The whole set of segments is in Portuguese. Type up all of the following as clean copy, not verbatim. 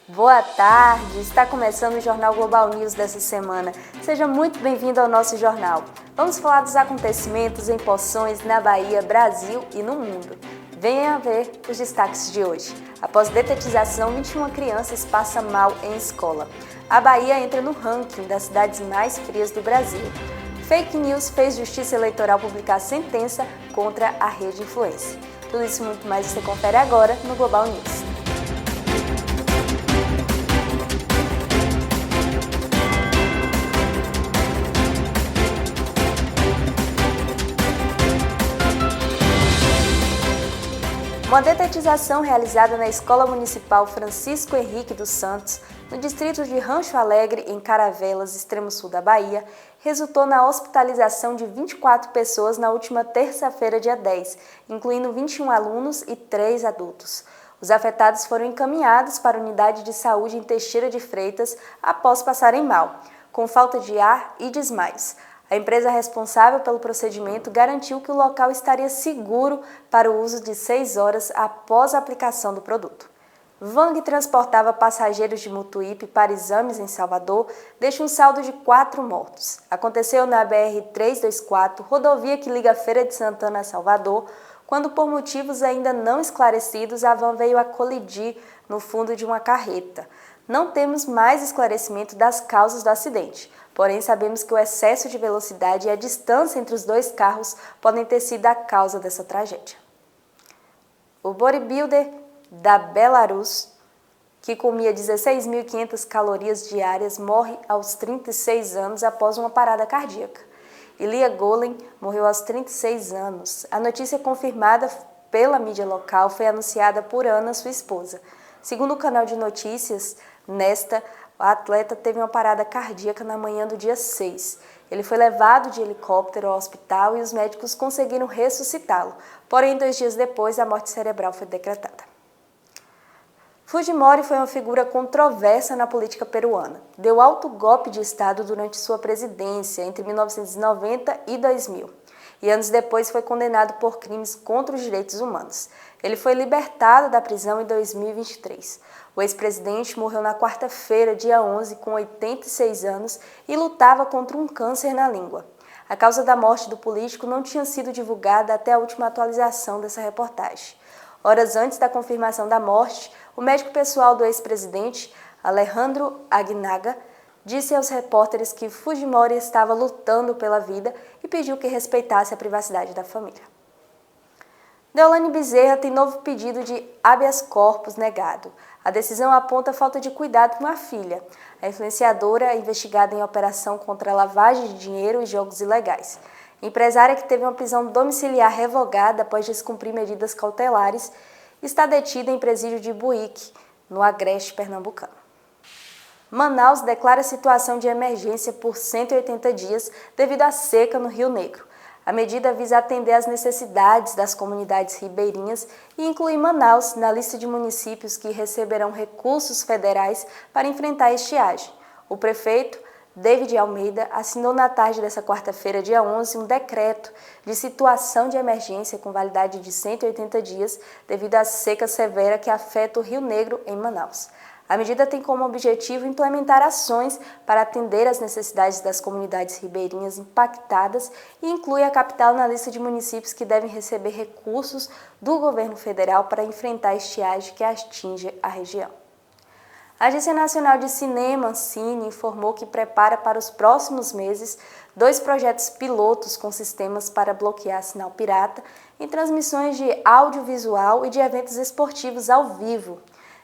Boa tarde, está começando o Jornal Global News dessa semana. Seja muito bem-vindo ao nosso jornal. Vamos falar dos acontecimentos em Poções, na Bahia, Brasil e no mundo. Venha ver os destaques de hoje. Após detetização, 21 crianças passam mal em escola. A Bahia entra no ranking das cidades mais frias do Brasil. Fake News fez Justiça Eleitoral publicar sentença contra a rede influência. Tudo isso e muito mais você confere agora no Global News. Uma detetização realizada na Escola Municipal Francisco Henrique dos Santos, no distrito de Rancho Alegre, em Caravelas, extremo sul da Bahia, resultou na hospitalização de 24 pessoas na última terça-feira, dia 10, incluindo 21 alunos e 3 adultos. Os afetados foram encaminhados para a Unidade de Saúde em Teixeira de Freitas após passarem mal, com falta de ar e desmaios. A empresa responsável pelo procedimento garantiu que o local estaria seguro para o uso de 6 horas após a aplicação do produto. Van que transportava passageiros de Mutuípe para exames em Salvador deixa um saldo de 4 mortos. Aconteceu na BR-324, rodovia que liga a Feira de Santana a Salvador, quando por motivos ainda não esclarecidos a van veio a colidir no fundo de uma carreta. Não temos mais esclarecimento das causas do acidente, porém sabemos que o excesso de velocidade e a distância entre os dois carros podem ter sido a causa dessa tragédia. O bodybuilder da Belarus, que comia 16.500 calorias diárias, morre aos 36 anos após uma parada cardíaca. Ilya Golin morreu aos 36 anos. A notícia confirmada pela mídia local foi anunciada por Ana, sua esposa. Segundo o canal de notícias, o atleta teve uma parada cardíaca na manhã do dia 6. Ele foi levado de helicóptero ao hospital e os médicos conseguiram ressuscitá-lo. Porém, 2 dias depois, a morte cerebral foi decretada. Fujimori foi uma figura controversa na política peruana. Deu alto golpe de Estado durante sua presidência, entre 1990 e 2000. E anos depois foi condenado por crimes contra os direitos humanos. Ele foi libertado da prisão em 2023. O ex-presidente morreu na quarta-feira, dia 11, com 86 anos e lutava contra um câncer na língua. A causa da morte do político não tinha sido divulgada até a última atualização dessa reportagem. Horas antes da confirmação da morte, o médico pessoal do ex-presidente, Alejandro Aguinaga, disse aos repórteres que Fujimori estava lutando pela vida e pediu que respeitasse a privacidade da família. Deolane Bezerra tem novo pedido de habeas corpus negado. A decisão aponta falta de cuidado com a filha. A influenciadora é investigada em operação contra a lavagem de dinheiro e jogos ilegais. A empresária, que teve uma prisão domiciliar revogada após descumprir medidas cautelares, está detida em presídio de Buíque, no Agreste pernambucano. Manaus declara situação de emergência por 180 dias devido à seca no Rio Negro. A medida visa atender às necessidades das comunidades ribeirinhas e inclui Manaus na lista de municípios que receberão recursos federais para enfrentar a estiagem. O prefeito, David Almeida, assinou na tarde dessa quarta-feira, dia 11, um decreto de situação de emergência com validade de 180 dias devido à seca severa que afeta o Rio Negro em Manaus. A medida tem como objetivo implementar ações para atender às necessidades das comunidades ribeirinhas impactadas e inclui a capital na lista de municípios que devem receber recursos do governo federal para enfrentar a estiagem que atinge a região. A Agência Nacional de Cinema, Ancine, informou que prepara para os próximos meses 2 projetos pilotos com sistemas para bloquear sinal pirata em transmissões de audiovisual e de eventos esportivos ao vivo.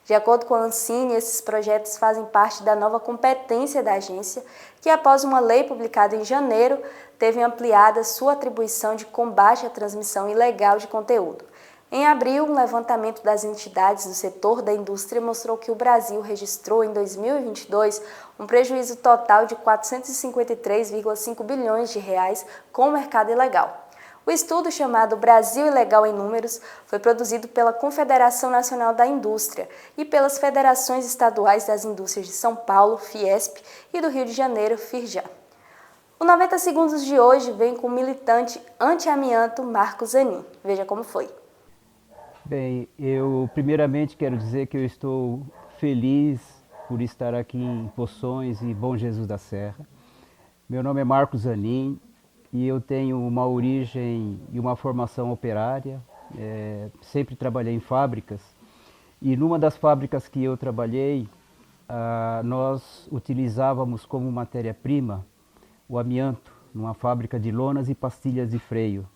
De acordo com a Ancine, esses projetos fazem parte da nova competência da agência, que após uma lei publicada em janeiro, teve ampliada sua atribuição de combate à transmissão ilegal de conteúdo. Em abril, um levantamento das entidades do setor da indústria mostrou que o Brasil registrou em 2022 um prejuízo total de 453,5 bilhões de reais com o mercado ilegal. O estudo, chamado Brasil Ilegal em Números, foi produzido pela Confederação Nacional da Indústria e pelas Federações Estaduais das Indústrias de São Paulo, Fiesp, e do Rio de Janeiro, Firjan. O 90 Segundos de hoje vem com o militante anti-amianto Marcos Zanin. Veja como foi. Bem, eu primeiramente quero dizer que eu estou feliz por estar aqui em Poções e Bom Jesus da Serra. Meu nome é Marcos Zanin e eu tenho uma origem e uma formação operária. Sempre trabalhei em fábricas e numa das fábricas que eu trabalhei, nós utilizávamos como matéria-prima o amianto, numa fábrica de lonas e pastilhas de freio.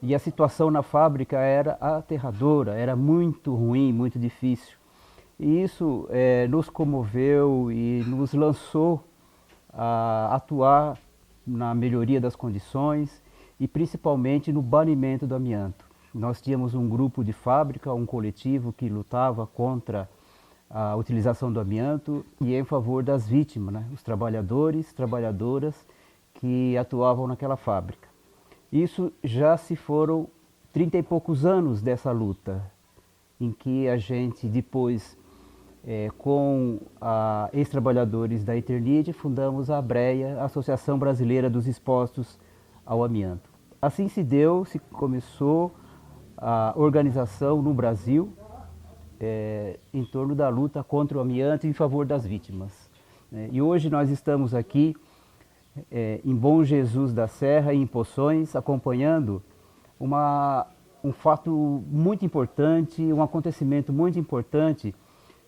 E a situação na fábrica era aterradora, era muito ruim, muito difícil. E isso nos comoveu e nos lançou a atuar na melhoria das condições e principalmente no banimento do amianto. Nós tínhamos um grupo de fábrica, um coletivo que lutava contra a utilização do amianto e em favor das vítimas, né? Os trabalhadores, trabalhadoras que atuavam naquela fábrica. Isso já se foram 30 e poucos anos dessa luta, em que a gente depois, com ex-trabalhadores da Eternit, fundamos a ABREA, Associação Brasileira dos Expostos ao Amianto. Assim se começou a organização no Brasil em torno da luta contra o amianto e em favor das vítimas. E hoje nós estamos aqui em Bom Jesus da Serra e em Poções, acompanhando um fato muito importante, um acontecimento muito importante,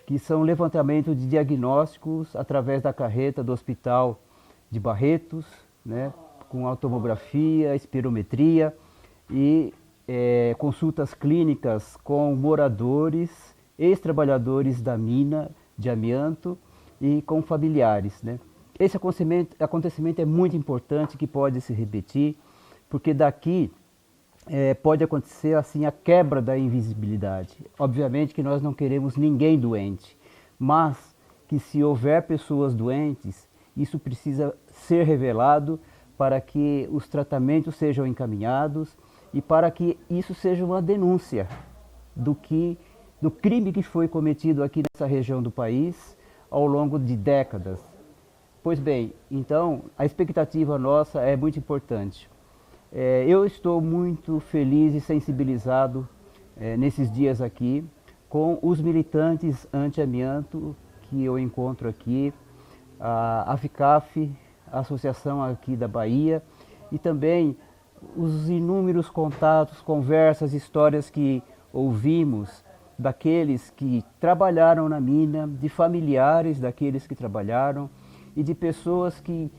que são o levantamento de diagnósticos através da carreta do Hospital de Barretos, né, com automografia, espirometria e consultas clínicas com moradores, ex-trabalhadores da mina de amianto e com familiares, né. Esse acontecimento é muito importante, que pode se repetir, porque daqui pode acontecer assim a quebra da invisibilidade. Obviamente que nós não queremos ninguém doente, mas que se houver pessoas doentes, isso precisa ser revelado para que os tratamentos sejam encaminhados e para que isso seja uma denúncia do crime que foi cometido aqui nessa região do país ao longo de décadas. Pois bem, então a expectativa nossa é muito importante. Eu estou muito feliz e sensibilizado nesses dias aqui com os militantes anti-amianto que eu encontro aqui, a AFICAF, a associação aqui da Bahia, e também os inúmeros contatos, conversas, histórias que ouvimos daqueles que trabalharam na mina, de familiares daqueles que trabalharam e de pessoas que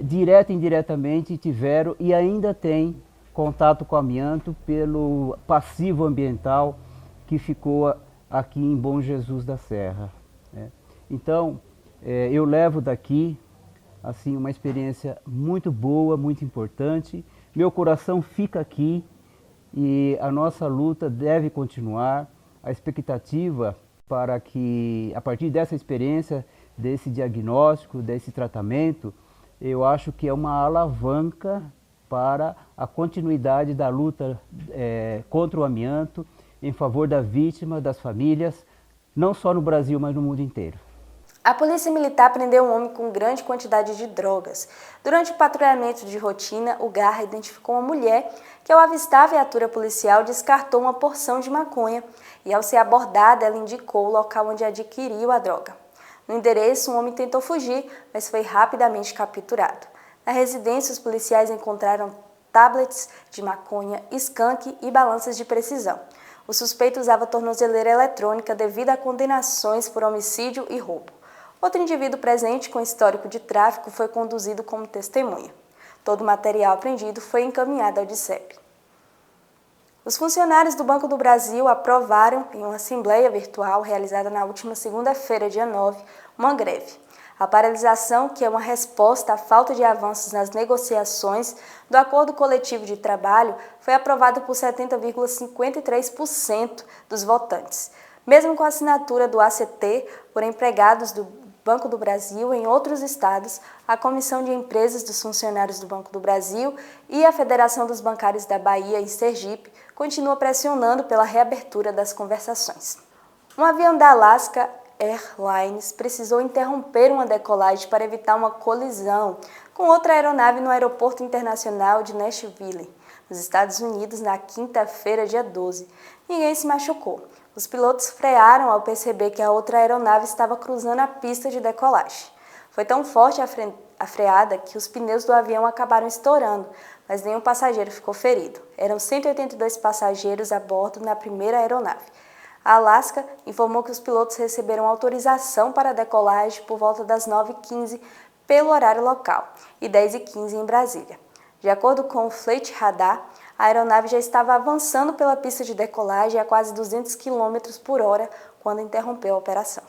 direta e indiretamente tiveram e ainda têm contato com amianto pelo passivo ambiental que ficou aqui em Bom Jesus da Serra, né? Então, eu levo daqui assim uma experiência muito boa, muito importante. Meu coração fica aqui e a nossa luta deve continuar. A expectativa para que, a partir dessa experiência, desse diagnóstico, desse tratamento, eu acho que é uma alavanca para a continuidade da luta contra o amianto, em favor da vítima, das famílias, não só no Brasil, mas no mundo inteiro. A polícia militar prendeu um homem com grande quantidade de drogas. Durante o patrulhamento de rotina, o Garra identificou uma mulher que, ao avistar a viatura policial, descartou uma porção de maconha e, ao ser abordada, ela indicou o local onde adquiriu a droga. No endereço, um homem tentou fugir, mas foi rapidamente capturado. Na residência, os policiais encontraram tablets de maconha, skunk e balanças de precisão. O suspeito usava tornozeleira eletrônica devido a condenações por homicídio e roubo. Outro indivíduo presente com histórico de tráfico foi conduzido como testemunha. Todo o material apreendido foi encaminhado ao DICEP. Os funcionários do Banco do Brasil aprovaram, em uma assembleia virtual realizada na última segunda-feira, dia 9, uma greve. A paralisação, que é uma resposta à falta de avanços nas negociações do Acordo Coletivo de Trabalho, foi aprovada por 70,53% dos votantes. Mesmo com a assinatura do ACT por empregados do Banco do Brasil em outros estados, a Comissão de Empresas dos Funcionários do Banco do Brasil e a Federação dos Bancários da Bahia e Sergipe continua pressionando pela reabertura das conversações. Um avião da Alaska Airlines precisou interromper uma decolagem para evitar uma colisão com outra aeronave no Aeroporto Internacional de Nashville, nos Estados Unidos, na quinta-feira, dia 12. Ninguém se machucou. Os pilotos frearam ao perceber que a outra aeronave estava cruzando a pista de decolagem. Foi tão forte a freada que os pneus do avião acabaram estourando, mas nenhum passageiro ficou ferido. Eram 182 passageiros a bordo na primeira aeronave. A Alaska informou que os pilotos receberam autorização para a decolagem por volta das 9h15 pelo horário local e 10h15 em Brasília. De acordo com o Flight Radar, a aeronave já estava avançando pela pista de decolagem a quase 200 km por hora quando interrompeu a operação.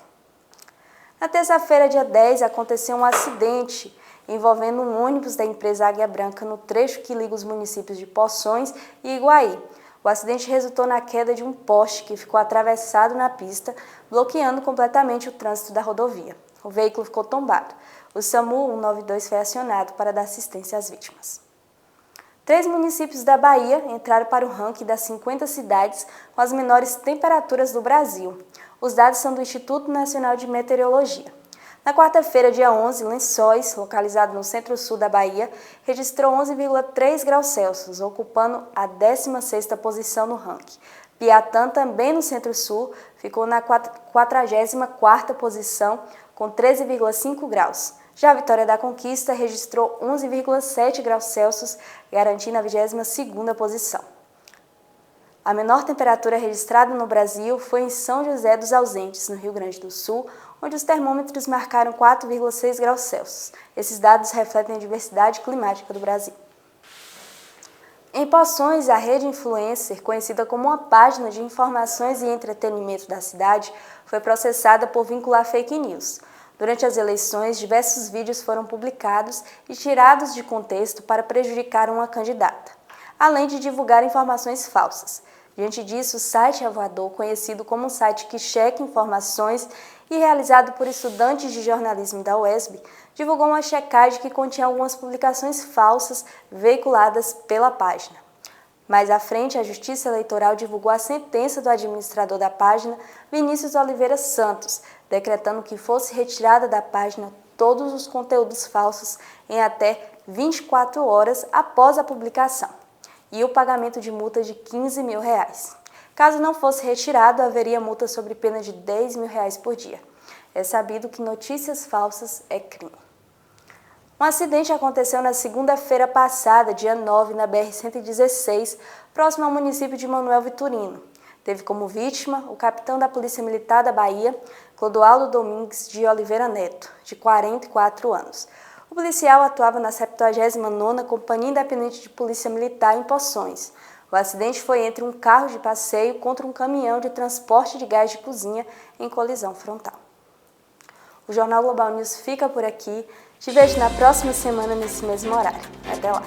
Na terça-feira, dia 10, aconteceu um acidente envolvendo um ônibus da empresa Águia Branca no trecho que liga os municípios de Poções e Iguaí. O acidente resultou na queda de um poste que ficou atravessado na pista, bloqueando completamente o trânsito da rodovia. O veículo ficou tombado. O SAMU 192 foi acionado para dar assistência às vítimas. 3 municípios da Bahia entraram para o ranking das 50 cidades com as menores temperaturas do Brasil. Os dados são do Instituto Nacional de Meteorologia. Na quarta-feira, dia 11, Lençóis, localizado no centro-sul da Bahia, registrou 11,3 graus Celsius, ocupando a 16ª posição no ranking. Piatã, também no centro-sul, ficou na 44ª posição, com 13,5 graus. Já a Vitória da Conquista registrou 11,7 graus Celsius, garantindo a 22ª posição. A menor temperatura registrada no Brasil foi em São José dos Ausentes, no Rio Grande do Sul, onde os termômetros marcaram 4,6 graus Celsius. Esses dados refletem a diversidade climática do Brasil. Em Poções, a rede influencer, conhecida como uma página de informações e entretenimento da cidade, foi processada por vincular fake news. Durante as eleições, diversos vídeos foram publicados e tirados de contexto para prejudicar uma candidata, além de divulgar informações falsas. Diante disso, o site Avoador, conhecido como um site que checa informações e realizado por estudantes de jornalismo da UESB, divulgou uma checagem que continha algumas publicações falsas veiculadas pela página. Mais à frente, a Justiça Eleitoral divulgou a sentença do administrador da página, Vinícius Oliveira Santos, decretando que fosse retirada da página todos os conteúdos falsos em até 24 horas após a publicação, e o pagamento de multa de R$15 mil. Caso não fosse retirado, haveria multa sobre pena de R$10 mil por dia. É sabido que notícias falsas é crime. Um acidente aconteceu na segunda-feira passada, dia 9, na BR-116, próximo ao município de Manoel Vitorino. Teve como vítima o capitão da Polícia Militar da Bahia, Clodoaldo Domingues de Oliveira Neto, de 44 anos. O policial atuava na 79ª Companhia Independente de Polícia Militar em Poções. O acidente foi entre um carro de passeio contra um caminhão de transporte de gás de cozinha em colisão frontal. O Jornal Global News fica por aqui. Te vejo na próxima semana nesse mesmo horário. Até lá!